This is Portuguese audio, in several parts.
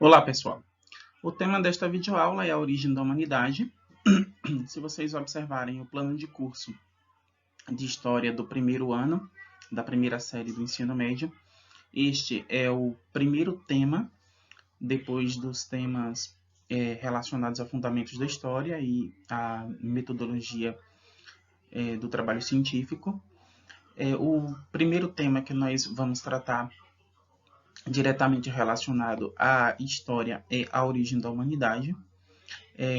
Olá, pessoal. O tema desta videoaula é a origem da humanidade. Se vocês observarem o plano de curso de História do primeiro ano, da primeira série do ensino médio, este é o primeiro tema, depois dos temas relacionados a fundamentos da história e a metodologia do trabalho científico. O primeiro tema que nós vamos tratar diretamente relacionado à história e à origem da humanidade.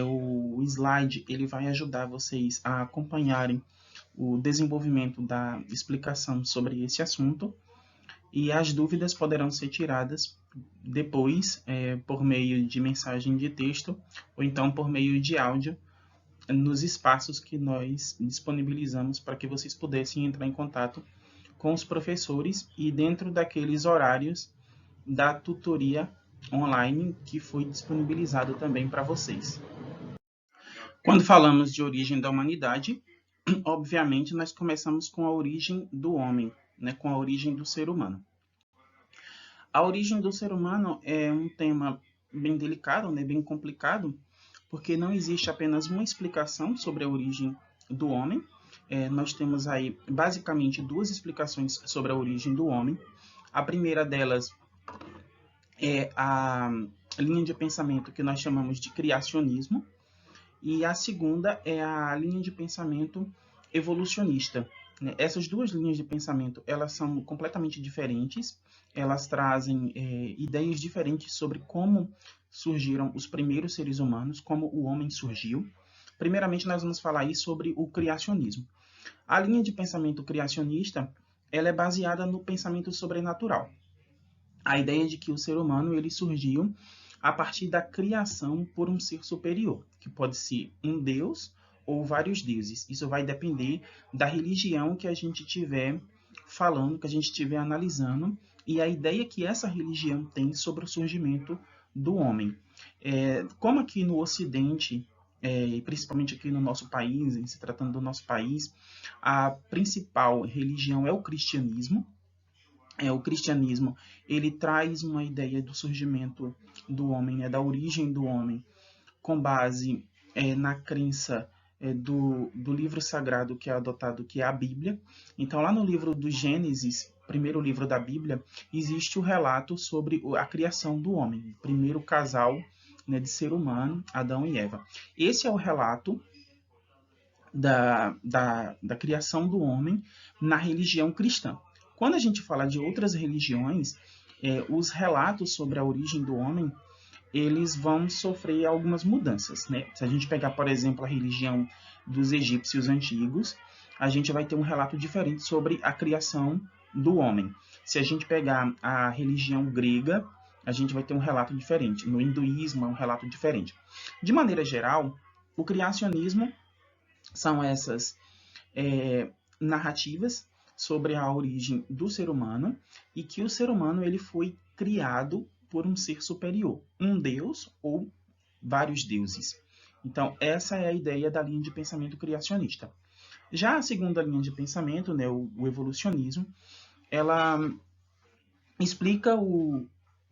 O slide ele vai ajudar vocês a acompanharem o desenvolvimento da explicação sobre esse assunto e as dúvidas poderão ser tiradas depois por meio de mensagem de texto ou então por meio de áudio nos espaços que nós disponibilizamos para que vocês pudessem entrar em contato com os professores e dentro daqueles horários da tutoria online que foi disponibilizado também para vocês. Quando falamos de origem da humanidade, obviamente nós começamos com a origem do homem, né, com a origem do ser humano. A origem do ser humano é um tema bem delicado, né, bem complicado, porque não existe apenas uma explicação sobre a origem do homem. Nós temos aí basicamente duas explicações sobre a origem do homem. A primeira delas é a linha de pensamento que nós chamamos de criacionismo, e a segunda é a linha de pensamento evolucionista. Essas duas linhas de pensamento elas são completamente diferentes, elas trazem ideias diferentes sobre como surgiram os primeiros seres humanos, como o homem surgiu. Primeiramente, nós vamos falar aí sobre o criacionismo. A linha de pensamento criacionista ela é baseada no pensamento sobrenatural. A ideia de que o ser humano ele surgiu a partir da criação por um ser superior, que pode ser um deus ou vários deuses. Isso vai depender da religião que a gente estiver falando, que a gente estiver analisando, e a ideia que essa religião tem sobre o surgimento do homem. Como aqui no Ocidente, e principalmente aqui no nosso país, em se tratando do nosso país, a principal religião é o cristianismo. O cristianismo ele traz uma ideia do surgimento do homem, da origem do homem, com base na crença do livro sagrado que é adotado, que é a Bíblia. Então, lá no livro do Gênesis, primeiro livro da Bíblia, existe o relato sobre a criação do homem, o primeiro casal de ser humano, Adão e Eva. Esse é o relato da criação do homem na religião cristã. Quando a gente fala de outras religiões, os relatos sobre a origem do homem, eles vão sofrer algumas mudanças, né? Se a gente pegar, por exemplo, a religião dos egípcios antigos, a gente vai ter um relato diferente sobre a criação do homem. Se a gente pegar a religião grega, a gente vai ter um relato diferente. No hinduísmo é um relato diferente. De maneira geral, o criacionismo são essas narrativas sobre a origem do ser humano e que o ser humano ele foi criado por um ser superior, um deus ou vários deuses. Então, essa é a ideia da linha de pensamento criacionista. Já a segunda linha de pensamento, né, o evolucionismo, ela explica o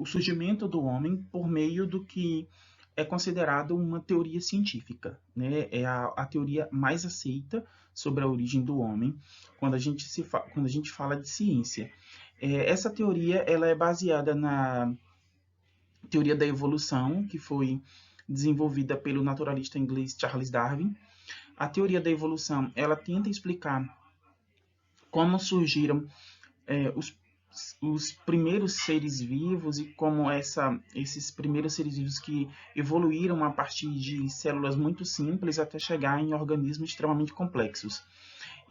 surgimento do homem por meio do que é considerado uma teoria científica, né? É a teoria mais aceita sobre a origem do homem quando a gente fala de ciência. Essa teoria ela é baseada na teoria da evolução, que foi desenvolvida pelo naturalista inglês Charles Darwin. A teoria da evolução ela tenta explicar como surgiram os primeiros seres vivos e como esses primeiros seres vivos que evoluíram a partir de células muito simples até chegar em organismos extremamente complexos.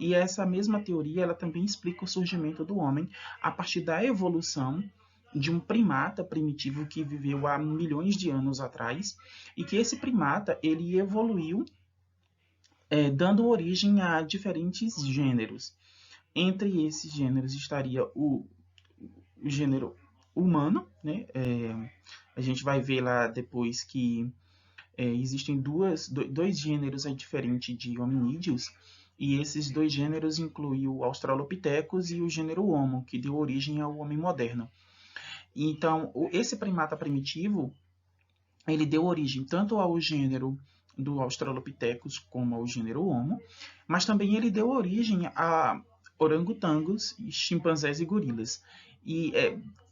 E essa mesma teoria ela também explica o surgimento do homem a partir da evolução de um primata primitivo que viveu há milhões de anos atrás e que esse primata ele evoluiu dando origem a diferentes gêneros. Entre esses gêneros estaria o gênero humano, né? A gente vai ver lá depois que existem dois gêneros diferentes de hominídeos, e esses dois gêneros incluem o Australopithecus e o gênero Homo, que deu origem ao homem moderno. Então, esse primata primitivo, ele deu origem tanto ao gênero do Australopithecus como ao gênero Homo, mas também ele deu origem a orangotangos, chimpanzés e gorilas. E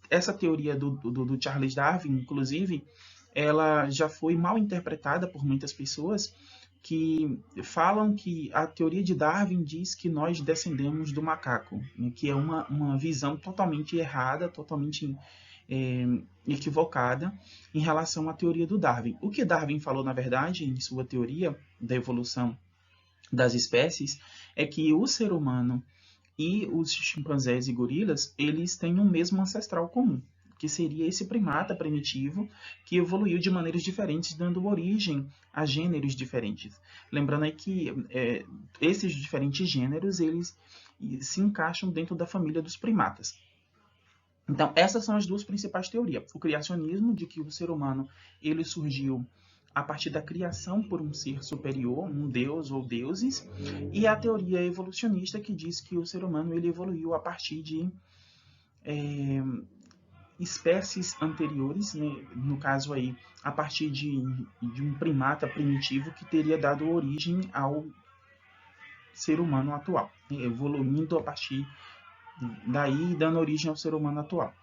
essa teoria do Charles Darwin, inclusive, ela já foi mal interpretada por muitas pessoas que falam que a teoria de Darwin diz que nós descendemos do macaco, né, que é uma visão totalmente errada, totalmente equivocada em relação à teoria do Darwin. O que Darwin falou, na verdade, em sua teoria da evolução das espécies, é que o ser humano e os chimpanzés e gorilas, eles têm um mesmo ancestral comum, que seria esse primata primitivo que evoluiu de maneiras diferentes, dando origem a gêneros diferentes. Lembrando aí que esses diferentes gêneros, eles se encaixam dentro da família dos primatas. Então, essas são as duas principais teorias. O criacionismo, de que o ser humano ele surgiu a partir da criação por um ser superior, um deus ou deuses, e a teoria evolucionista, que diz que o ser humano ele evoluiu a partir de espécies anteriores, né? No caso aí, a partir de um primata primitivo que teria dado origem ao ser humano atual, né? Evoluindo a partir daí, dando origem ao ser humano atual.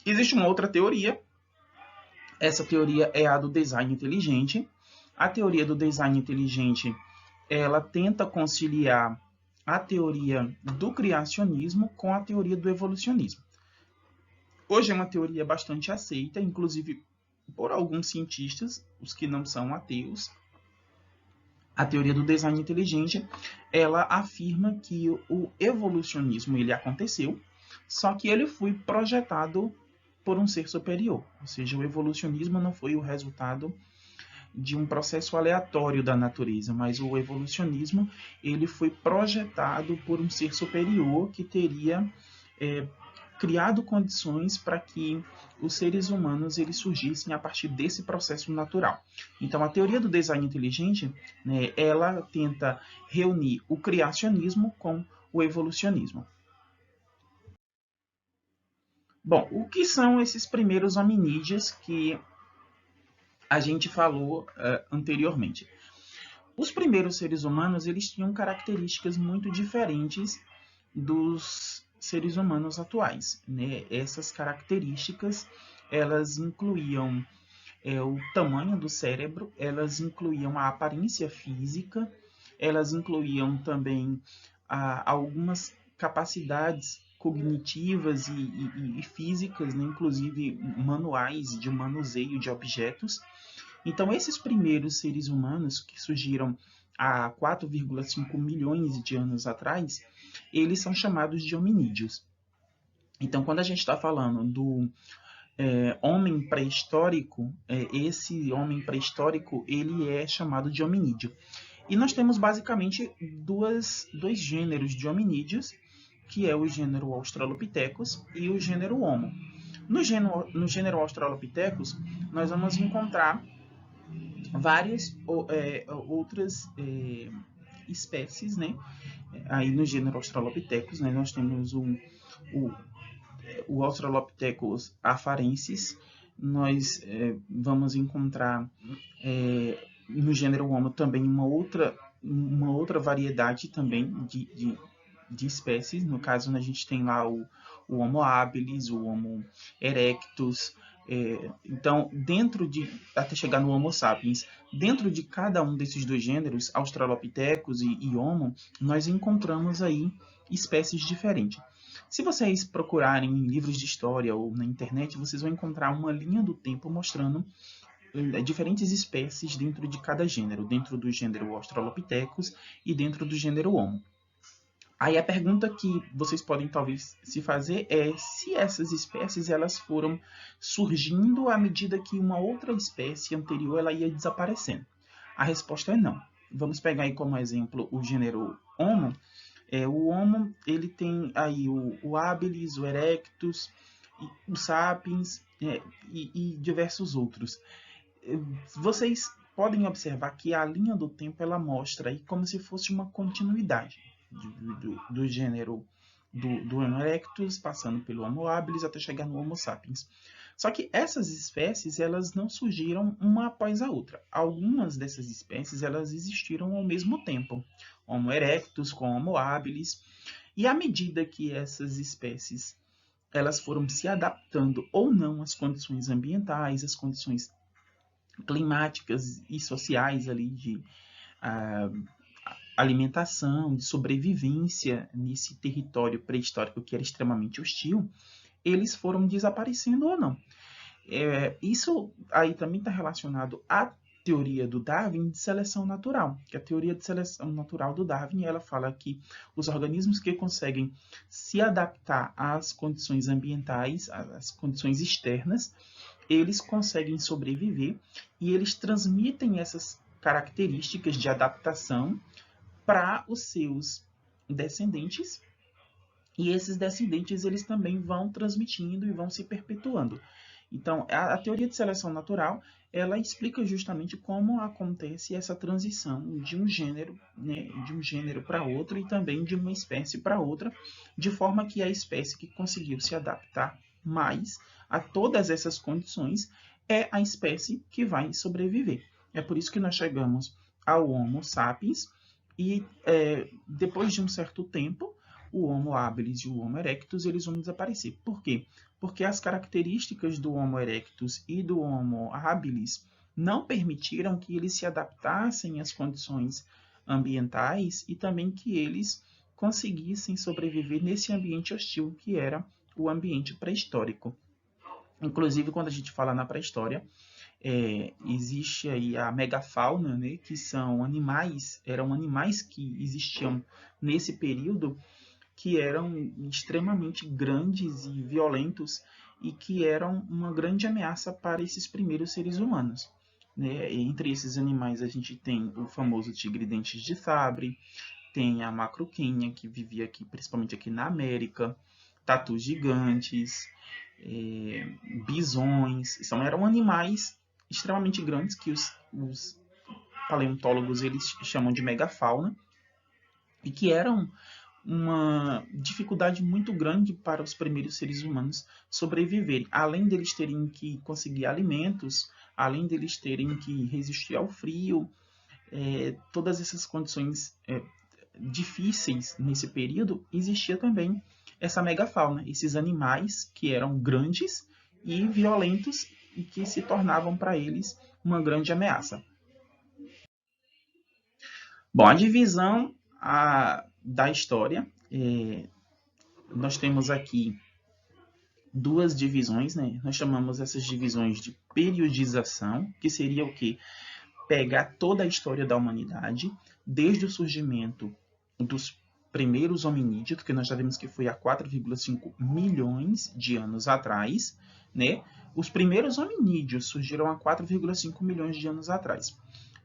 Existe uma outra teoria, essa teoria é a do design inteligente. A teoria do design inteligente, ela tenta conciliar a teoria do criacionismo com a teoria do evolucionismo. Hoje é uma teoria bastante aceita, inclusive por alguns cientistas, os que não são ateus. A teoria do design inteligente, ela afirma que o evolucionismo ele aconteceu, só que ele foi projetado por um ser superior. Ou seja, o evolucionismo não foi o resultado de um processo aleatório da natureza, mas o evolucionismo ele foi projetado por um ser superior que teria criado condições para que os seres humanos eles surgissem a partir desse processo natural. Então, a teoria do design inteligente, né, ela tenta reunir o criacionismo com o evolucionismo. Bom, o que são esses primeiros hominídeos que a gente falou anteriormente? Os primeiros seres humanos eles tinham características muito diferentes dos seres humanos atuais, né? Essas características elas incluíam o tamanho do cérebro, elas incluíam a aparência física, elas incluíam também algumas capacidades cognitivas e físicas, né? Inclusive manuais de manuseio de objetos. Então, esses primeiros seres humanos que surgiram há 4,5 milhões de anos atrás, eles são chamados de hominídeos. Então, quando a gente está falando do homem pré-histórico, esse homem pré-histórico ele é chamado de hominídeo. E nós temos basicamente dois gêneros de hominídeos, que é o gênero Australopithecus e o gênero Homo. No gênero Australopithecus, nós vamos encontrar várias outras espécies, né? Aí no gênero Australopithecus, né, nós temos o Australopithecus afarensis, nós vamos encontrar no gênero Homo também uma outra variedade também de espécies. No caso, a gente tem lá o Homo habilis, o Homo erectus. Então, até chegar no Homo sapiens, dentro de cada um desses dois gêneros, Australopithecus e Homo, nós encontramos aí espécies diferentes. Se vocês procurarem em livros de história ou na internet, vocês vão encontrar uma linha do tempo mostrando diferentes espécies dentro de cada gênero, dentro do gênero Australopithecus e dentro do gênero Homo. Aí a pergunta que vocês podem talvez se fazer é se essas espécies elas foram surgindo à medida que uma outra espécie anterior ela ia desaparecendo. A resposta é não. Vamos pegar aí como exemplo o gênero Homo. O Homo ele tem aí o habilis, o erectus, o sapiens e diversos outros. Vocês podem observar que a linha do tempo ela mostra aí como se fosse uma continuidade do gênero do Homo erectus, passando pelo Homo habilis até chegar no Homo sapiens. Só que essas espécies elas não surgiram uma após a outra. Algumas dessas espécies elas existiram ao mesmo tempo. Homo erectus com Homo habilis. E à medida que essas espécies elas foram se adaptando ou não às condições ambientais, às condições climáticas e sociais ali de alimentação, de sobrevivência nesse território pré-histórico que era extremamente hostil, eles foram desaparecendo ou não. Isso aí também está relacionado à teoria do Darwin de seleção natural, que a teoria de seleção natural do Darwin ela fala que os organismos que conseguem se adaptar às condições ambientais, às condições externas, eles conseguem sobreviver e eles transmitem essas características de adaptação para os seus descendentes, e esses descendentes eles também vão transmitindo e vão se perpetuando. Então, a teoria de seleção natural, ela explica justamente como acontece essa transição de um gênero, né, de um gênero para outro e também de uma espécie para outra, de forma que a espécie que conseguiu se adaptar mais a todas essas condições é a espécie que vai sobreviver. É por isso que nós chegamos ao Homo sapiens, e depois de um certo tempo, o Homo habilis e o Homo erectus eles vão desaparecer. Por quê? Porque as características do Homo erectus e do Homo habilis não permitiram que eles se adaptassem às condições ambientais e também que eles conseguissem sobreviver nesse ambiente hostil que era o ambiente pré-histórico. Inclusive, quando a gente fala na pré-história, existe aí a megafauna, né, que são animais, eram animais que existiam nesse período que eram extremamente grandes e violentos e que eram uma grande ameaça para esses primeiros seres humanos. Né? Entre esses animais a gente tem o famoso tigre dentes de sabre, tem a macroquinha, que vivia aqui, principalmente aqui na América, tatus gigantes, bisões, eram animais extremamente grandes que os paleontólogos eles chamam de megafauna e que eram uma dificuldade muito grande para os primeiros seres humanos sobreviverem. Além deles terem que conseguir alimentos, além deles terem que resistir ao frio, todas essas condições difíceis nesse período, existia também essa megafauna, esses animais que eram grandes e violentos e que se tornavam para eles uma grande ameaça. Bom, a divisão da história, nós temos aqui duas divisões, né? Nós chamamos essas divisões de periodização, que seria o quê? Pegar toda a história da humanidade, desde o surgimento dos primeiros hominídeos, que nós já vimos que foi há 4,5 milhões de anos atrás, né? Os primeiros hominídeos surgiram há 4,5 milhões de anos atrás.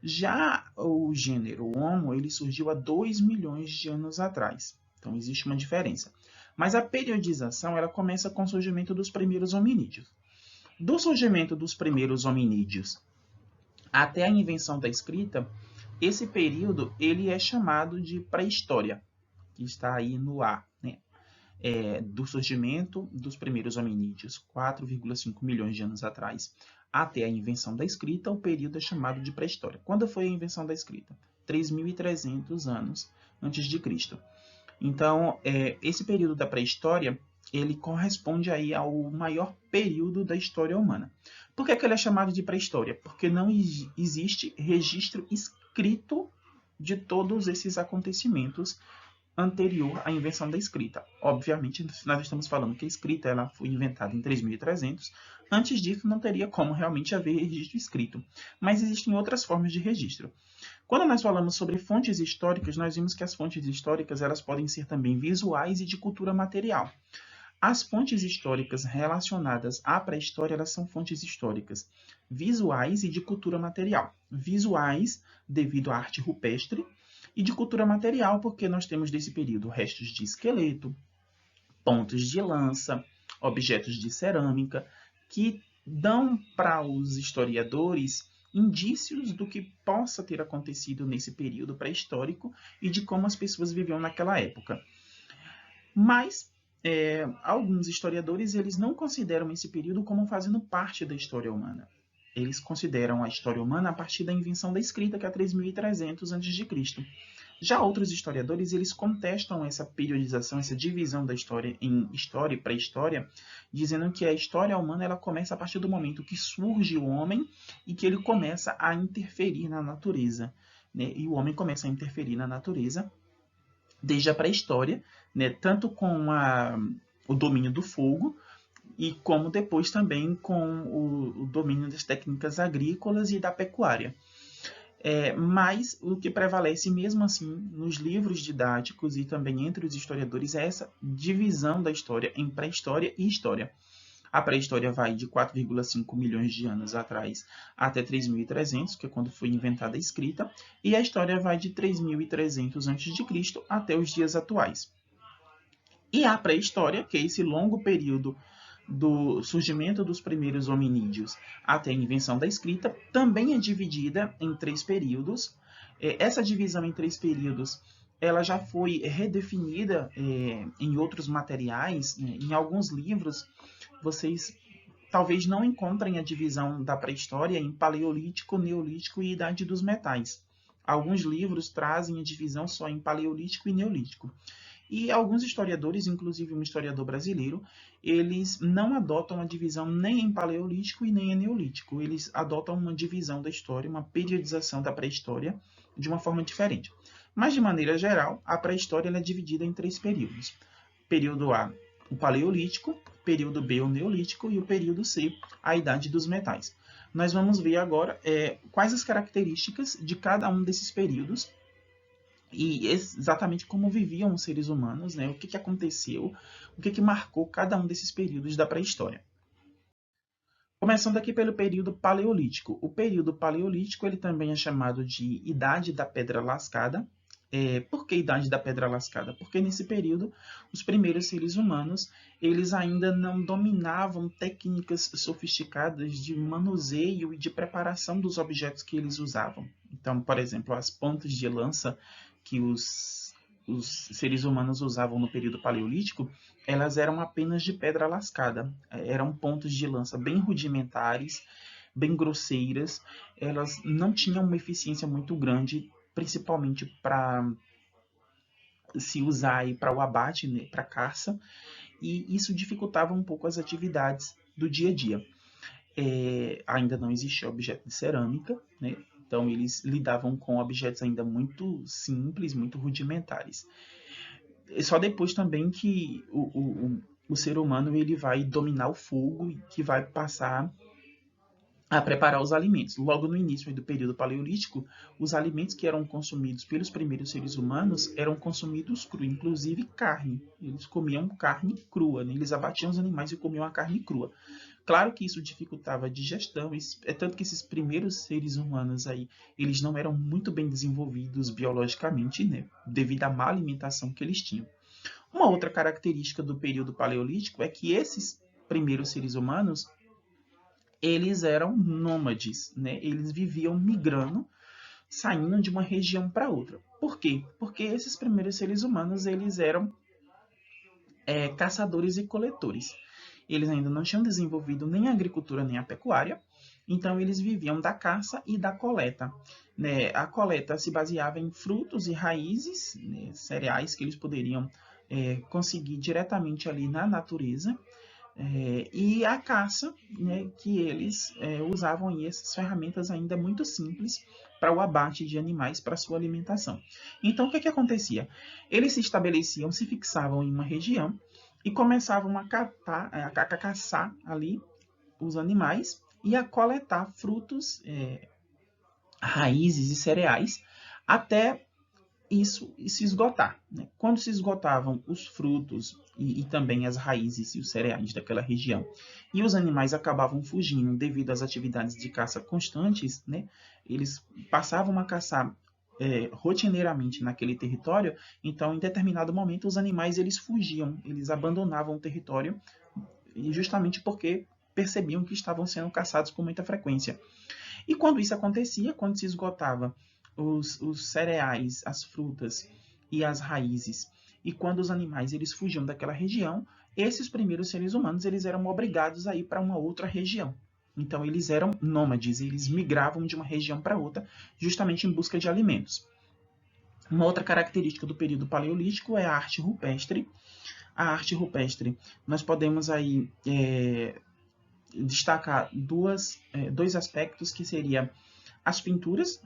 Já o gênero Homo, ele surgiu há 2 milhões de anos atrás. Então, existe uma diferença. Mas a periodização ela começa com o surgimento dos primeiros hominídeos. Do surgimento dos primeiros hominídeos até a invenção da escrita, esse período ele é chamado de pré-história, que está aí no ar, né? Do surgimento dos primeiros hominídeos, 4,5 milhões de anos atrás, até a invenção da escrita, o período é chamado de pré-história. Quando foi a invenção da escrita? 3.300 anos antes de Cristo. Então, esse período da pré-história, ele corresponde aí ao maior período da história humana. Por que ele é chamado de pré-história? Porque não existe registro escrito de todos esses acontecimentos anterior à invenção da escrita. Obviamente, nós estamos falando que a escrita ela foi inventada em 3300. Antes disso, não teria como realmente haver registro escrito. Mas existem outras formas de registro. Quando nós falamos sobre fontes históricas, nós vimos que as fontes históricas elas podem ser também visuais e de cultura material. As fontes históricas relacionadas à pré-história, elas são fontes históricas visuais e de cultura material. Visuais, devido à arte rupestre, e de cultura material, porque nós temos desse período restos de esqueleto, pontos de lança, objetos de cerâmica, que dão para os historiadores indícios do que possa ter acontecido nesse período pré-histórico e de como as pessoas viviam naquela época. Mas alguns historiadores eles não consideram esse período como fazendo parte da história humana. Eles consideram a história humana a partir da invenção da escrita, que é 3300 a.C. Já outros historiadores eles contestam essa periodização, essa divisão da história em história e pré-história, dizendo que a história humana ela começa a partir do momento que surge o homem e que ele começa a interferir na natureza, né? E o homem começa a interferir na natureza desde a pré-história, né? Tanto com o domínio do fogo, e como depois também com o domínio das técnicas agrícolas e da pecuária. Mas o que prevalece mesmo assim nos livros didáticos e também entre os historiadores é essa divisão da história em pré-história e história. A pré-história vai de 4,5 milhões de anos atrás até 3.300, que é quando foi inventada a escrita, e a história vai de 3.300 a.C. até os dias atuais. E a pré-história, que é esse longo período do surgimento dos primeiros hominídeos até a invenção da escrita, também é dividida em 3 períodos. Essa divisão em 3 períodos ela já foi redefinida em outros materiais. Em alguns livros, vocês talvez não encontrem a divisão da pré-história em paleolítico, neolítico e idade dos metais. Alguns livros trazem a divisão só em paleolítico e neolítico. E alguns historiadores, inclusive um historiador brasileiro, eles não adotam a divisão nem em paleolítico e nem em neolítico. Eles adotam uma divisão da história, uma periodização da pré-história de uma forma diferente. Mas, de maneira geral, a pré-história é dividida em 3 períodos. Período A, o paleolítico, período B, o neolítico, e o período C, a idade dos metais. Nós vamos ver agora quais as características de cada um desses períodos e exatamente como viviam os seres humanos, né? O que aconteceu, o que marcou cada um desses períodos da pré-história. Começando aqui pelo período paleolítico. O período paleolítico ele também é chamado de Idade da Pedra Lascada. Por que Idade da Pedra Lascada? Porque nesse período os primeiros seres humanos eles ainda não dominavam técnicas sofisticadas de manuseio e de preparação dos objetos que eles usavam. Então, por exemplo, as pontas de lança que os seres humanos usavam no período paleolítico, elas eram apenas de pedra lascada. Eram pontos de lança bem rudimentares, bem grosseiras. Elas não tinham uma eficiência muito grande, principalmente para se usar para o abate, né, para caça, e isso dificultava um pouco as atividades do dia a dia. Ainda não existia objeto de cerâmica, né? Então eles lidavam com objetos ainda muito simples, muito rudimentares. Só depois também que o ser humano ele vai dominar o fogo e que vai passar a preparar os alimentos. Logo no início do período paleolítico, os alimentos que eram consumidos pelos primeiros seres humanos eram consumidos cru, inclusive carne. Eles comiam carne crua, né? Eles abatiam os animais e comiam a carne crua. Claro que isso dificultava a digestão, é tanto que esses primeiros seres humanos aí, eles não eram muito bem desenvolvidos biologicamente, né? Devido à má alimentação que eles tinham. Uma outra característica do período paleolítico é que esses primeiros seres humanos eles eram nômades, né? Eles viviam migrando, saindo de uma região para outra. Por quê? Porque esses primeiros seres humanos eles eram caçadores e coletores. Eles ainda não tinham desenvolvido nem a agricultura nem a pecuária, então eles viviam da caça e da coleta. Né? A coleta se baseava em frutos e raízes, né, cereais que eles poderiam conseguir diretamente ali na natureza. E a caça, né, que eles usavam aí essas ferramentas ainda muito simples para o abate de animais para sua alimentação. Então, o que acontecia? Eles se estabeleciam, se fixavam em uma região e começavam a caçar ali os animais e a coletar frutos, raízes e cereais até isso se esgotar. Né? Quando se esgotavam os frutos e também as raízes e os cereais daquela região, e os animais acabavam fugindo devido às atividades de caça constantes, né? Eles passavam a caçar rotineiramente naquele território, então em determinado momento os animais eles fugiam, eles abandonavam o território, justamente porque percebiam que estavam sendo caçados com muita frequência. E quando isso acontecia, quando se esgotava os cereais, as frutas e as raízes, e quando os animais eles fugiam daquela região, esses primeiros seres humanos eles eram obrigados a ir para uma outra região. Então eles eram nômades, eles migravam de uma região para outra, justamente em busca de alimentos. Uma outra característica do período paleolítico é a arte rupestre. A arte rupestre, nós podemos aí destacar dois aspectos, que seria as pinturas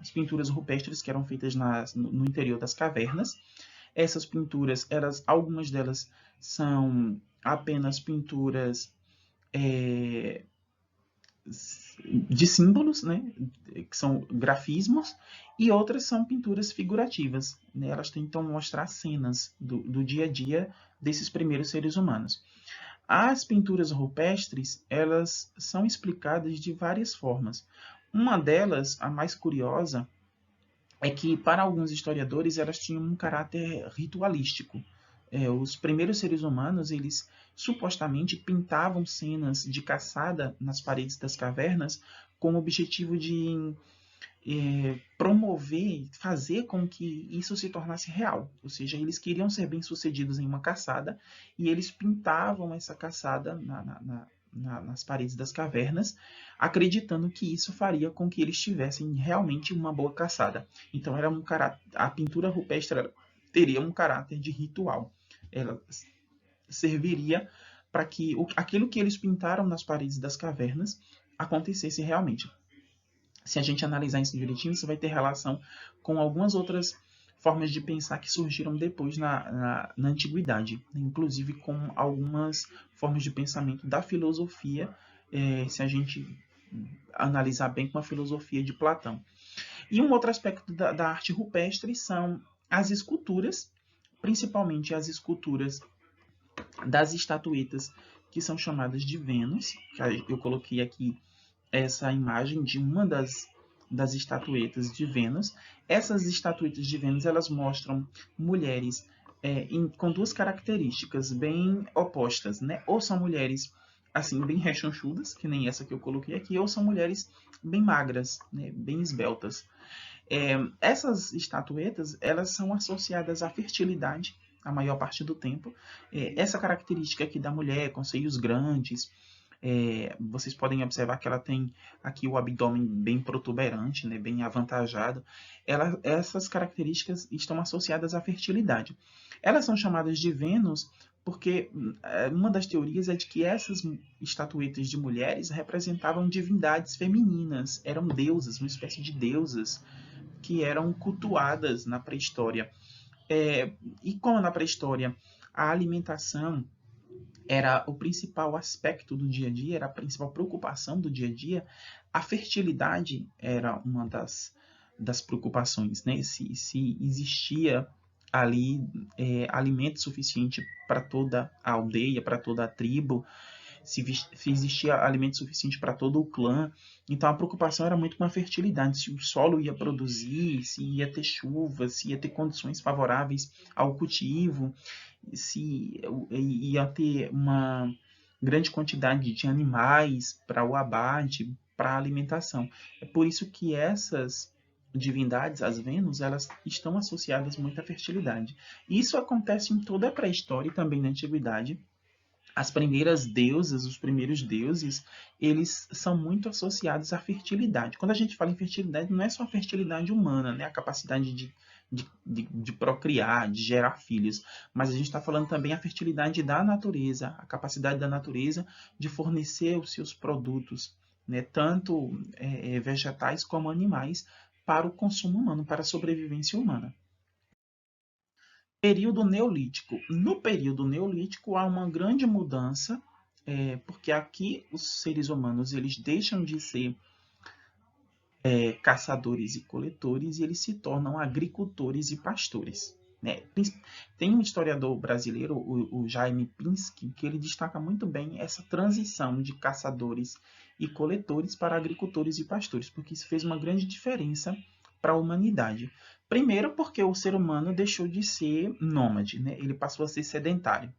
rupestres que eram feitas no interior das cavernas. Essas pinturas, algumas delas são apenas pinturas de símbolos, né, que são grafismos, e outras são pinturas figurativas. Né, elas tentam mostrar cenas do dia a dia desses primeiros seres humanos. As pinturas rupestres, elas são explicadas de várias formas. Uma delas, a mais curiosa, é que para alguns historiadores elas tinham um caráter ritualístico. Os primeiros seres humanos, eles supostamente pintavam cenas de caçada nas paredes das cavernas com o objetivo de promover, fazer com que isso se tornasse real. Ou seja, eles queriam ser bem-sucedidos em uma caçada e eles pintavam essa caçada nas paredes das cavernas, acreditando que isso faria com que eles tivessem realmente uma boa caçada. Então, a pintura rupestre teria um caráter de ritual. Ela serviria para que aquilo que eles pintaram nas paredes das cavernas acontecesse realmente. Se a gente analisar isso direitinho, isso vai ter relação com algumas outras formas de pensar que surgiram depois na antiguidade, inclusive com algumas formas de pensamento da filosofia, se a gente analisar bem com a filosofia de Platão. E um outro aspecto da arte rupestre são as esculturas, principalmente as esculturas das estatuetas que são chamadas de Vênus. Eu coloquei aqui essa imagem de uma das estatuetas de Vênus. Essas estatuetas de Vênus, elas mostram mulheres com duas características bem opostas, né? Ou são mulheres assim bem rechonchudas, que nem essa que eu coloquei aqui, ou são mulheres bem magras, né? Bem esbeltas. Essas estatuetas, elas são associadas à fertilidade a maior parte do tempo. Essa característica aqui da mulher com seios grandes, vocês podem observar que ela tem aqui o abdômen bem protuberante, né, bem avantajado. Essas características estão associadas à fertilidade. Elas são chamadas de Vênus porque uma das teorias é de que essas estatuetas de mulheres representavam divindades femininas, eram deusas, uma espécie de deusas que eram cultuadas na pré-história. E como na pré-história a alimentação era o principal aspecto do dia a dia, era a principal preocupação do dia a dia, a fertilidade era uma das preocupações, né? Se existia ali alimento suficiente para toda a aldeia, para toda a tribo, se existia alimento suficiente para todo o clã. Então a preocupação era muito com a fertilidade, se o solo ia produzir, se ia ter chuva, se ia ter condições favoráveis ao cultivo, se ia ter uma grande quantidade de animais para o abate, para a alimentação. É por isso que essas divindades, as Vênus, elas estão associadas muito à fertilidade. Isso acontece em toda a pré-história e também na antiguidade. As primeiras deusas, os primeiros deuses, eles são muito associados à fertilidade. Quando a gente fala em fertilidade, não é só a fertilidade humana, né? A capacidade de procriar, de gerar filhos, mas a gente está falando também a fertilidade da natureza, a capacidade da natureza de fornecer os seus produtos, né? Tanto vegetais como animais, para o consumo humano, para a sobrevivência humana. Período Neolítico. No período Neolítico há uma grande mudança, porque aqui os seres humanos eles deixam de ser caçadores e coletores e eles se tornam agricultores e pastores. Né? Tem um historiador brasileiro, o Jaime Pinsky, que ele destaca muito bem essa transição de caçadores e coletores para agricultores e pastores, porque isso fez uma grande diferença para a humanidade. Primeiro porque o ser humano deixou de ser nômade, né? Ele passou a ser sedentário.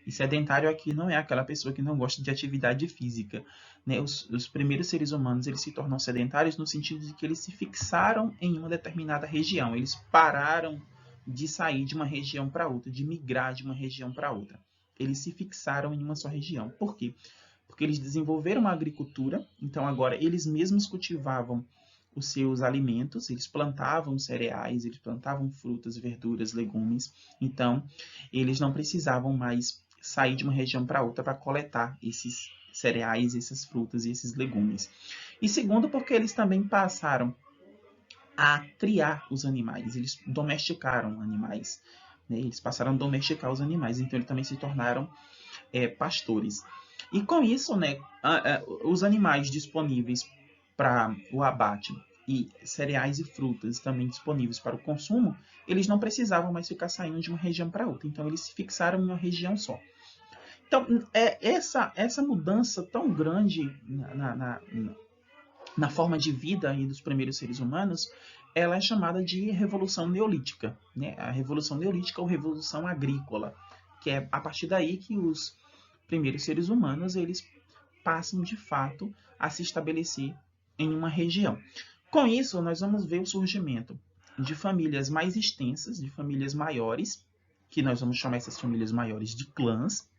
E sedentário aqui não é aquela pessoa que não gosta de atividade física. Né? Os primeiros seres humanos eles se tornam sedentários no sentido de que eles se fixaram em uma determinada região. Eles pararam de sair de uma região para outra, de migrar de uma região para outra. Eles se fixaram em uma só região. Por quê? Porque eles desenvolveram uma agricultura, então agora eles mesmos cultivavam os seus alimentos, eles plantavam cereais, eles plantavam frutas, verduras, legumes, então eles não precisavam mais sair de uma região para outra para coletar esses cereais, essas frutas e esses legumes. E segundo, porque eles também passaram a criar os animais, eles domesticaram animais, né? Eles passaram a domesticar os animais, então eles também se tornaram pastores. E com isso, né, os animais disponíveis para o abate e cereais e frutas também disponíveis para o consumo, eles não precisavam mais ficar saindo de uma região para outra, então eles se fixaram em uma região só. Então, essa mudança tão grande na forma de vida aí dos primeiros seres humanos, ela é chamada de Revolução Neolítica, né? A Revolução Neolítica ou Revolução Agrícola, que é a partir daí que os primeiros seres humanos eles passam de fato a se estabelecer em uma região. Com isso, nós vamos ver o surgimento de famílias mais extensas, de famílias maiores, que nós vamos chamar essas famílias maiores de clãs.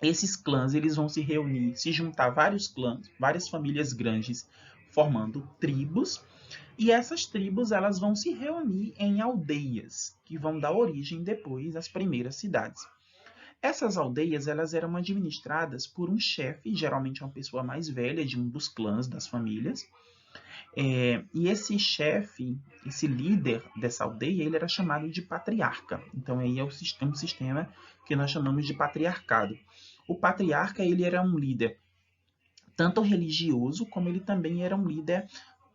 Esses clãs eles vão se reunir, se juntar vários clãs, várias famílias grandes, formando tribos, e essas tribos elas vão se reunir em aldeias, que vão dar origem depois às primeiras cidades. Essas aldeias elas eram administradas por um chefe, geralmente uma pessoa mais velha de um dos clãs, das famílias, e esse chefe, esse líder dessa aldeia, ele era chamado de patriarca. Então aí é um sistema que nós chamamos de patriarcado. O patriarca ele era um líder tanto religioso como ele também era um líder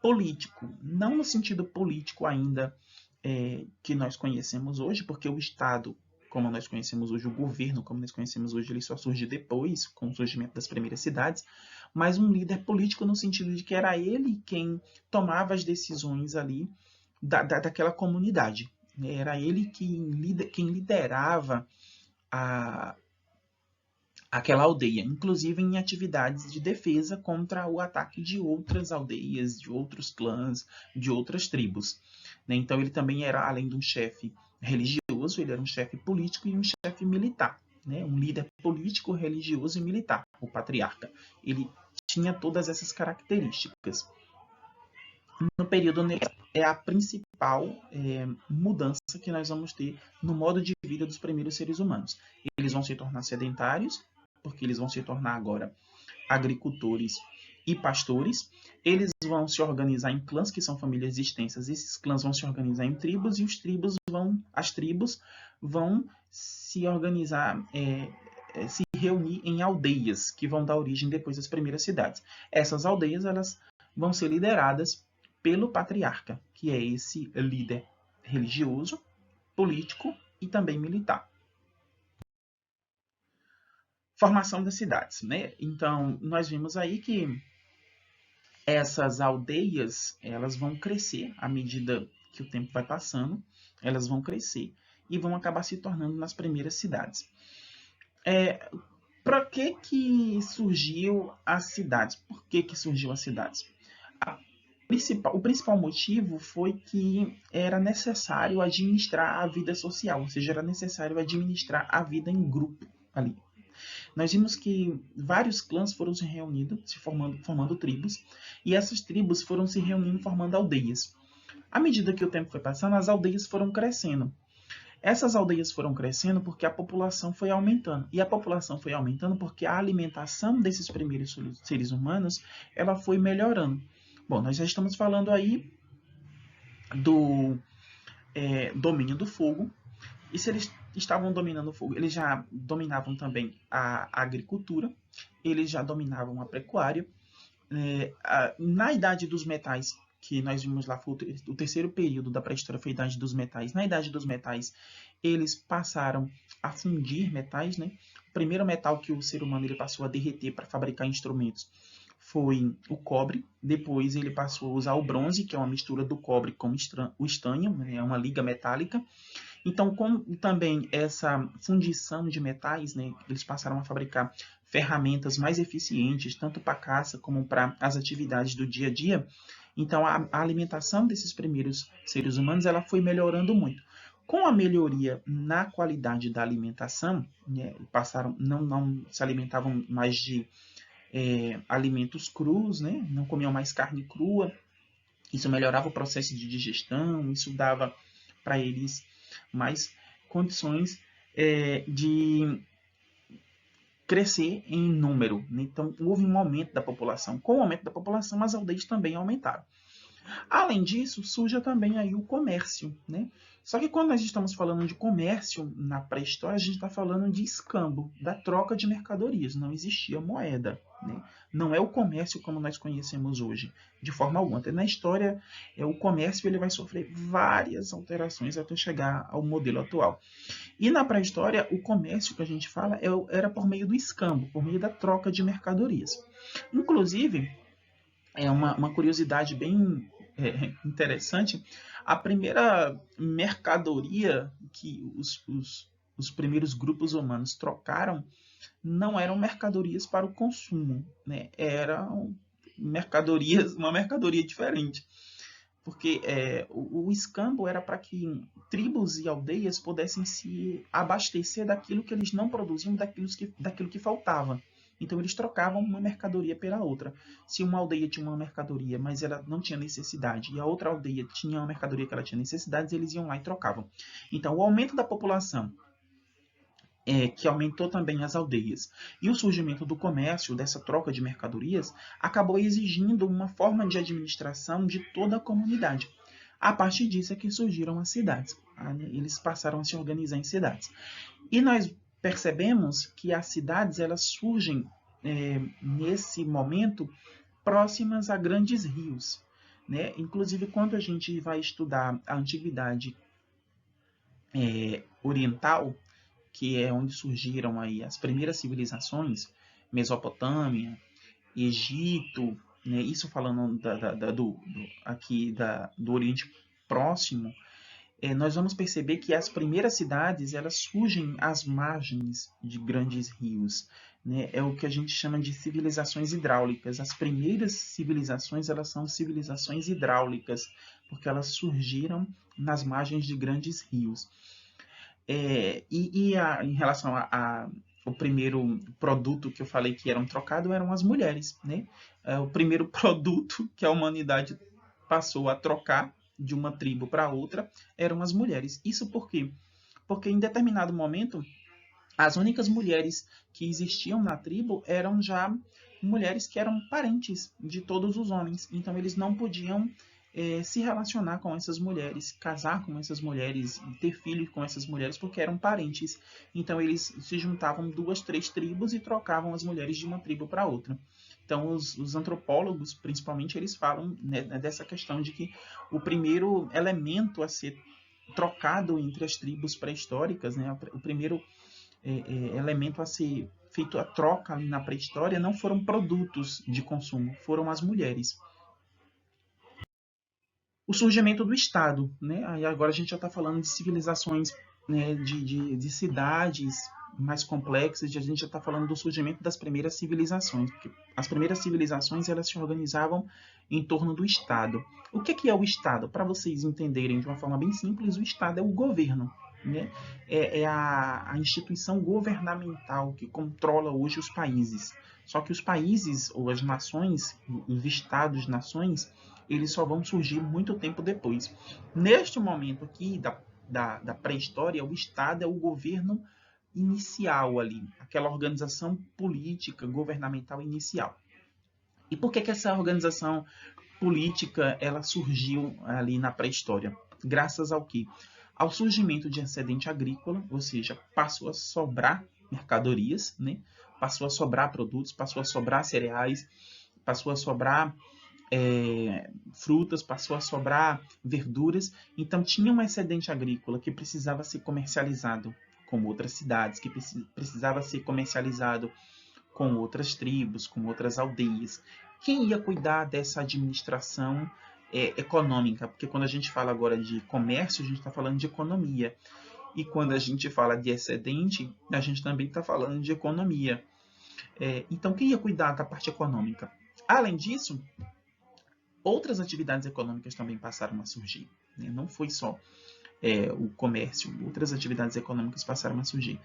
político, não no sentido político ainda que nós conhecemos hoje, porque o Estado, como nós conhecemos hoje, o governo, como nós conhecemos hoje, ele só surge depois, com o surgimento das primeiras cidades, mas um líder político no sentido de que era ele quem tomava as decisões ali daquela comunidade. Era ele quem liderava aquela aldeia, inclusive em atividades de defesa contra o ataque de outras aldeias, de outros clãs, de outras tribos. Então ele também era, além de um chefe religioso, ele era um chefe político e um chefe militar. Um líder político, religioso e militar, o patriarca. Ele tinha todas essas características. No período é a principal mudança que nós vamos ter no modo de vida dos primeiros seres humanos. Eles vão se tornar sedentários, porque eles vão se tornar agora agricultores e pastores. Eles vão se organizar em clãs, que são famílias extensas. Esses clãs vão se organizar em tribos e as tribos vão se organizar, se reunir em aldeias, que vão dar origem depois às primeiras cidades. Essas aldeias elas vão ser lideradas pelo patriarca, que é esse líder religioso, político e também militar. Formação das cidades, né? Então, nós vimos aí que essas aldeias, elas vão crescer à medida que o tempo vai passando, elas vão crescer e vão acabar se tornando nas primeiras cidades. Para que surgiu as cidades? Por que surgiu as cidades? O principal motivo foi que era necessário administrar a vida social, ou seja, era necessário administrar a vida em grupo ali. Nós vimos que vários clãs foram se reunindo, formando tribos, e essas tribos foram se reunindo formando aldeias. À medida que o tempo foi passando, as aldeias foram crescendo. Essas aldeias foram crescendo porque a população foi aumentando. E a população foi aumentando porque a alimentação desses primeiros seres humanos ela foi melhorando. Bom, nós já estamos falando aí do domínio do fogo. E se eles estavam dominando o fogo, eles já dominavam também a agricultura, eles já dominavam a pecuária. Na Idade dos Metais, que nós vimos lá, foi o terceiro período da pré-história, foi a Idade dos Metais. Na Idade dos Metais, eles passaram a fundir metais, né? O primeiro metal que o ser humano ele passou a derreter para fabricar instrumentos foi o cobre. Depois ele passou a usar o bronze, que é uma mistura do cobre com o estanho, né? É uma liga metálica. Então, com também essa fundição de metais, né, eles passaram a fabricar ferramentas mais eficientes, tanto para a caça como para as atividades do dia a dia. Então, a alimentação desses primeiros seres humanos ela foi melhorando muito. Com a melhoria na qualidade da alimentação, né, passaram não se alimentavam mais de alimentos crus, né, não comiam mais carne crua. Isso melhorava o processo de digestão, isso dava para eles mais condições de crescer em número. Então, houve um aumento da população. Com o aumento da população, as aldeias também aumentaram. Além disso, surge também aí o comércio, né? Só que quando nós estamos falando de comércio na pré-história, a gente está falando de escambo, da troca de mercadorias. Não existia moeda, né? Não é o comércio como nós conhecemos hoje, de forma alguma. Até na história, o comércio ele vai sofrer várias alterações até chegar ao modelo atual. E na pré-história, o comércio que a gente fala era por meio do escambo, por meio da troca de mercadorias. Inclusive, é uma curiosidade bem interessante. A primeira mercadoria que os primeiros grupos humanos trocaram não eram mercadorias para o consumo, né? Eram uma mercadoria diferente. Porque o escambo era para que tribos e aldeias pudessem se abastecer daquilo que eles não produziam, daquilo que faltava. Então eles trocavam uma mercadoria pela outra. Se uma aldeia tinha uma mercadoria, mas ela não tinha necessidade, e a outra aldeia tinha uma mercadoria que ela tinha necessidades, eles iam lá e trocavam. Então o aumento da população, que aumentou também as aldeias, e o surgimento do comércio, dessa troca de mercadorias, acabou exigindo uma forma de administração de toda a comunidade. A partir disso é que surgiram as cidades. Eles passaram a se organizar em cidades. E nós percebemos que as cidades elas surgem nesse momento próximas a grandes rios, né? Inclusive, quando a gente vai estudar a antiguidade oriental, que é onde surgiram aí as primeiras civilizações, Mesopotâmia, Egito, né? Isso falando aqui do Oriente Próximo, nós vamos perceber que as primeiras cidades elas surgem às margens de grandes rios, né? É o que a gente chama de civilizações hidráulicas. As primeiras civilizações elas são civilizações hidráulicas, porque elas surgiram nas margens de grandes rios. Em relação o primeiro produto que eu falei que eram trocados eram as mulheres, né? O primeiro produto que a humanidade passou a trocar de uma tribo para outra eram as mulheres. Isso por quê? Porque em determinado momento as únicas mulheres que existiam na tribo eram já mulheres que eram parentes de todos os homens. Então eles não podiam se relacionar com essas mulheres, casar com essas mulheres, ter filhos com essas mulheres, porque eram parentes. Então eles se juntavam duas, três tribos e trocavam as mulheres de uma tribo para outra. Então os antropólogos, principalmente, eles falam, né, dessa questão de que o primeiro elemento a ser trocado entre as tribos pré-históricas, né, o primeiro elemento a ser feito a troca ali na pré-história não foram produtos de consumo, foram as mulheres. O surgimento do Estado, né? Aí agora a gente já está falando de civilizações, né, de cidades mais complexas, a gente já está falando do surgimento das primeiras civilizações, porque as primeiras civilizações elas se organizavam em torno do Estado. O que é o Estado? Para vocês entenderem de uma forma bem simples, o Estado é o governo, né? É a instituição governamental que controla hoje os países. Só que os países ou as nações, os estados-nações, eles só vão surgir muito tempo depois. Neste momento aqui da pré-história, o Estado é o governo inicial ali, aquela organização política, governamental inicial. E por que essa organização política ela surgiu ali na pré-história. Graças ao quê? Ao surgimento de excedente agrícola, ou seja, passou a sobrar mercadorias, né? Passou a sobrar produtos, passou a sobrar cereais, passou a sobrar frutas, passou a sobrar verduras. Então tinha um excedente agrícola que precisava ser comercializado com outras cidades, que precisava ser comercializado com outras tribos, com outras aldeias. Quem ia cuidar dessa administração econômica? Porque quando a gente fala agora de comércio, a gente está falando de economia. E quando a gente fala de excedente, a gente também está falando de economia. Então, quem ia cuidar da parte econômica? Além disso, outras atividades econômicas também passaram a surgir. Né? Não foi só o comércio, outras atividades econômicas passaram a surgir.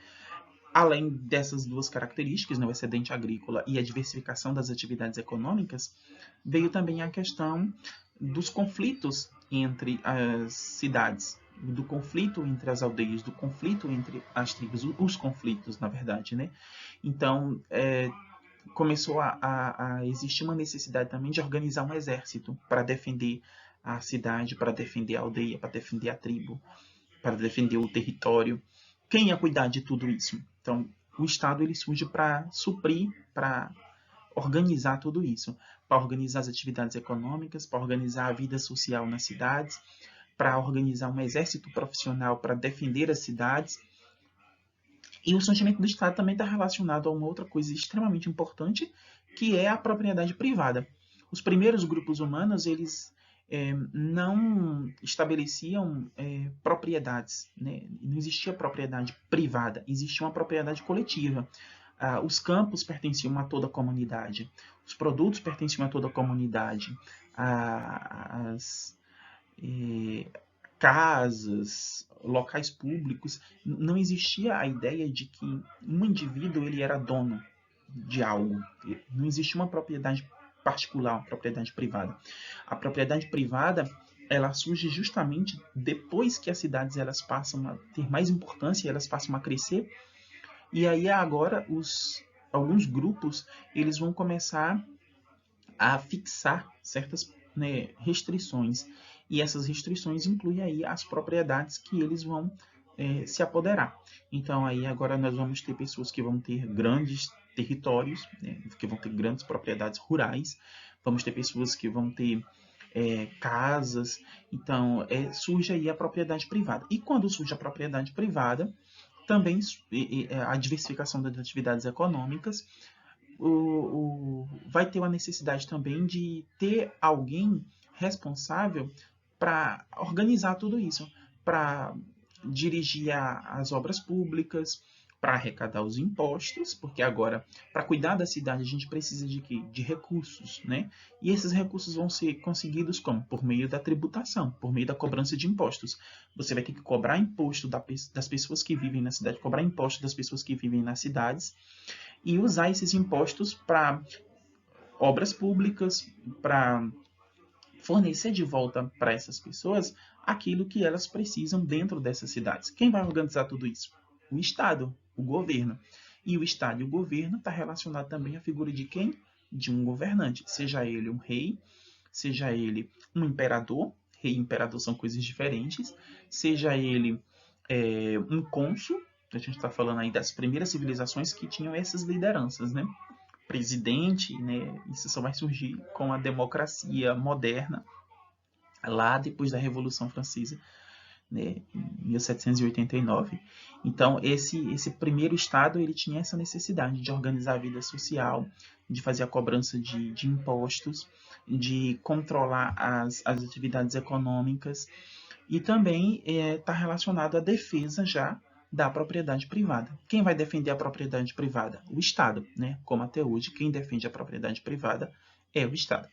Além dessas duas características, né, o excedente agrícola e a diversificação das atividades econômicas, veio também a questão dos conflitos entre as cidades, do conflito entre as aldeias, do conflito entre as tribos, os conflitos, na verdade, né? Então, começou a existir uma necessidade também de organizar um exército para defender a cidade, para defender a aldeia, para defender a tribo, para defender o território. Quem ia cuidar de tudo isso? Então, o Estado ele surge para suprir, para organizar tudo isso, para organizar as atividades econômicas, para organizar a vida social nas cidades, para organizar um exército profissional para defender as cidades. E o surgimento do Estado também está relacionado a uma outra coisa extremamente importante, que é a propriedade privada. Os primeiros grupos humanos, eles não estabeleciam propriedades, né? Não existia propriedade privada, existia uma propriedade coletiva. Os campos pertenciam a toda a comunidade, os produtos pertenciam a toda a comunidade, as casas, locais públicos, não existia a ideia de que um indivíduo ele era dono de algo, não existia uma propriedade particular, uma propriedade privada. A propriedade privada ela surge justamente depois que as cidades elas passam a ter mais importância, elas passam a crescer, e aí agora alguns grupos eles vão começar a fixar certas restrições, e essas restrições incluem aí as propriedades que eles vão se apoderar. Então aí agora nós vamos ter pessoas que vão ter grandes territórios, né, que vão ter grandes propriedades rurais, vamos ter pessoas que vão ter casas, então surge aí a propriedade privada. E quando surge a propriedade privada, também a diversificação das atividades econômicas, vai ter uma necessidade também de ter alguém responsável para organizar tudo isso, para dirigir as obras públicas, para arrecadar os impostos, porque agora, para cuidar da cidade, a gente precisa de quê? De recursos, né? E esses recursos vão ser conseguidos como? Por meio da tributação, por meio da cobrança de impostos. Você vai ter que cobrar imposto das pessoas que vivem na cidade, cobrar imposto das pessoas que vivem nas cidades, e usar esses impostos para obras públicas, para fornecer de volta para essas pessoas aquilo que elas precisam dentro dessas cidades. Quem vai organizar tudo isso? O Estado, o governo. E o Estado e o governo está relacionado também à figura de quem? De um governante, seja ele um rei, seja ele um imperador, rei e imperador são coisas diferentes, seja ele um cônsul, a gente está falando aí das primeiras civilizações que tinham essas lideranças, né? Presidente, né? Isso só vai surgir com a democracia moderna, lá depois da Revolução Francesa, né, em 1789. Então, esse primeiro Estado ele tinha essa necessidade de organizar a vida social, de fazer a cobrança de impostos, de controlar as atividades econômicas, e também está relacionado à defesa já da propriedade privada. Quem vai defender a propriedade privada? O Estado, né? Como até hoje, quem defende a propriedade privada é o Estado.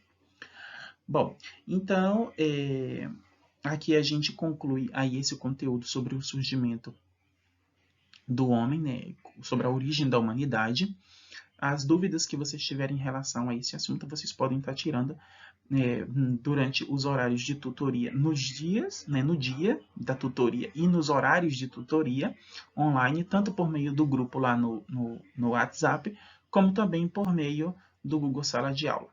Bom, então, aqui a gente conclui aí esse conteúdo sobre o surgimento do homem, né? Sobre a origem da humanidade. As dúvidas que vocês tiverem em relação a esse assunto, vocês podem estar tirando durante os horários de tutoria, nos dias, né, no dia da tutoria e nos horários de tutoria online, tanto por meio do grupo lá no WhatsApp, como também por meio do Google Sala de Aula.